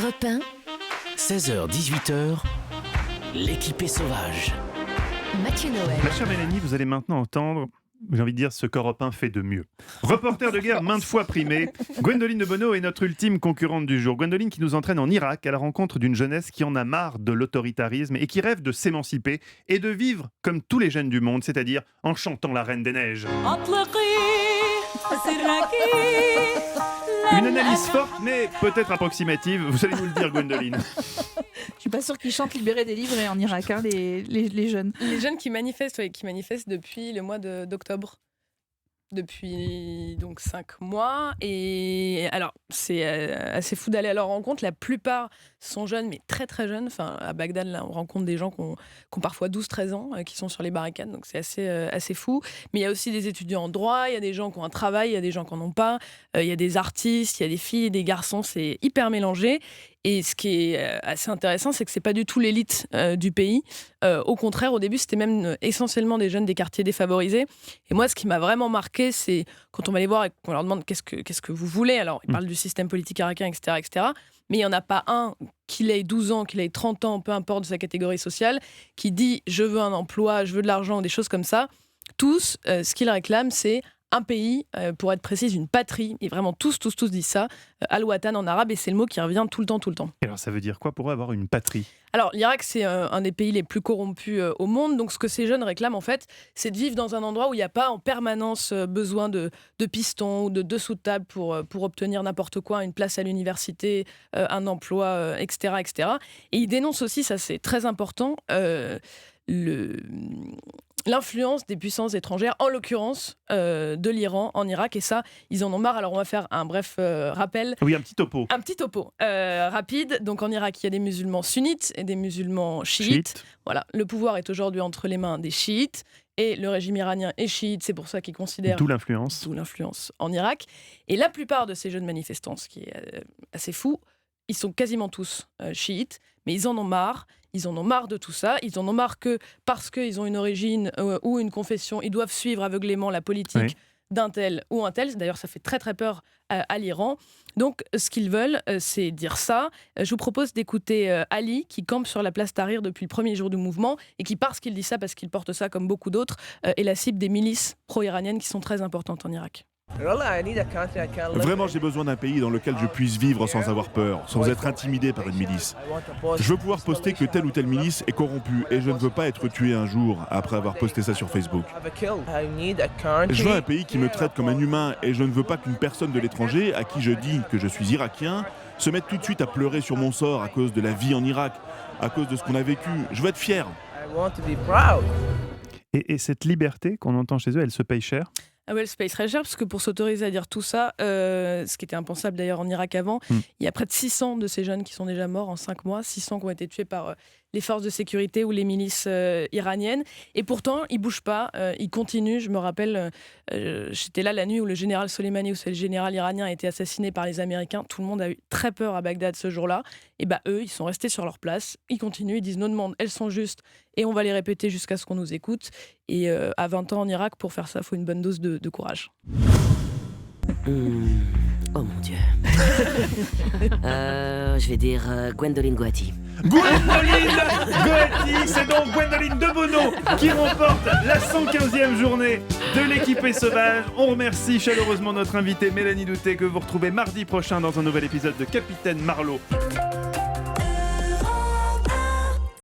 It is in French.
Europe 1, 16h-18h, l'équipée sauvage. Mathieu Noël. Ma chère Mélanie, vous allez maintenant entendre, j'ai envie de dire, ce qu'Europe 1 fait de mieux. Reporter de guerre maintes fois primé, Gwendoline de Bono est notre ultime concurrente du jour. Gwendoline qui nous entraîne en Irak à la rencontre d'une jeunesse qui en a marre de l'autoritarisme et qui rêve de s'émanciper et de vivre comme tous les jeunes du monde, c'est-à-dire en chantant la Reine des Neiges. Une analyse forte, mais peut-être approximative. Vous allez nous le dire, Gwendoline. Je suis pas sûre qu'ils chantent libérés délivrés en Irak, hein, les jeunes. Les jeunes qui manifestent depuis le mois d'octobre. Depuis donc 5 mois. Et alors, c'est assez fou d'aller à leur rencontre. La plupart sont jeunes, mais très très jeunes. Enfin, à Bagdad, là, on rencontre des gens qui ont parfois 12-13 ans, qui sont sur les barricades. Donc c'est assez fou. Mais il y a aussi des étudiants en droit, il y a des gens qui ont un travail, il y a des gens qui n'en ont pas. Il y a des artistes, il y a des filles et des garçons. C'est hyper mélangé. Et ce qui est assez intéressant, c'est que c'est pas du tout l'élite du pays. Au contraire, au début, c'était même essentiellement des jeunes des quartiers défavorisés. Et moi, ce qui m'a vraiment marqué, c'est quand on va les voir et qu'on leur demande qu'est-ce que vous voulez. Alors, ils parlent du système politique irakien, etc. Mais il n'y en a pas un, qu'il ait 12 ans, qu'il ait 30 ans, peu importe de sa catégorie sociale, qui dit « je veux un emploi, je veux de l'argent » ou des choses comme ça. Tous, ce qu'ils réclament, c'est un pays, pour être précise, une patrie. Et vraiment, tous disent ça. Al-Watan en arabe, et c'est le mot qui revient tout le temps. Et alors, ça veut dire quoi pour eux avoir une patrie ? Alors, l'Irak, c'est un des pays les plus corrompus au monde. Donc, ce que ces jeunes réclament, en fait, c'est de vivre dans un endroit où il n'y a pas en permanence besoin de pistons ou de dessous de table pour obtenir n'importe quoi, une place à l'université, un emploi, etc. Et ils dénoncent aussi, ça c'est très important, l'influence des puissances étrangères, en l'occurrence de l'Iran en Irak. Et ça, ils en ont marre. Alors, on va faire un bref rappel. Oui, un petit topo. Un petit topo rapide. Donc, en Irak, il y a des musulmans sunnites et des musulmans chiites. Voilà. Le pouvoir est aujourd'hui entre les mains des chiites. Et le régime iranien est chiite, c'est pour ça qu'ils considèrent... D'où l'influence en Irak. Et la plupart de ces jeunes manifestants, ce qui est assez fou, ils sont quasiment tous chiites, mais ils en ont marre. Ils en ont marre de tout ça. Ils en ont marre que parce qu'ils ont une origine ou une confession, ils doivent suivre aveuglément la politique d'un tel ou un tel. D'ailleurs, ça fait très très peur à l'Iran. Donc, ce qu'ils veulent, c'est dire ça. Je vous propose d'écouter Ali, qui campe sur la place Tahrir depuis le premier jour du mouvement et qui, parce qu'il dit ça, parce qu'il porte ça comme beaucoup d'autres, est la cible des milices pro-iraniennes qui sont très importantes en Irak. Vraiment, j'ai besoin d'un pays dans lequel je puisse vivre sans avoir peur, sans être intimidé par une milice. Je veux pouvoir poster que telle ou telle milice est corrompue et je ne veux pas être tué un jour après avoir posté ça sur Facebook. Je veux un pays qui me traite comme un humain et je ne veux pas qu'une personne de l'étranger, à qui je dis que je suis irakien, se mette tout de suite à pleurer sur mon sort à cause de la vie en Irak, à cause de ce qu'on a vécu. Je veux être fier. Et cette liberté qu'on entend chez eux, elle se paye cher ? Ah ouais, elle se paye très cher, parce que pour s'autoriser à dire tout ça, ce qui était impensable d'ailleurs en Irak avant, il y a près de 600 de ces jeunes qui sont déjà morts en 5 mois, 600 qui ont été tués par les forces de sécurité ou les milices iraniennes. Et pourtant, ils ne bougent pas, ils continuent. Je me rappelle, j'étais là la nuit où le général Soleimani, ou c'est le général iranien, a été assassiné par les Américains. Tout le monde a eu très peur à Bagdad ce jour-là. Et eux, ils sont restés sur leur place, ils continuent, ils disent nos demandes, elles sont justes, et on va les répéter jusqu'à ce qu'on nous écoute. Et à 20 ans en Irak, pour faire ça, il faut une bonne dose de courage. Oh mon Dieu. Je vais dire Gwendoline Guati. Gwendoline Guati, c'est donc Gwendoline de Bono qui remporte la 115e journée de l'équipée sauvage. On remercie chaleureusement notre invitée Mélanie Doutet, que vous retrouvez mardi prochain dans un nouvel épisode de Capitaine Marlowe.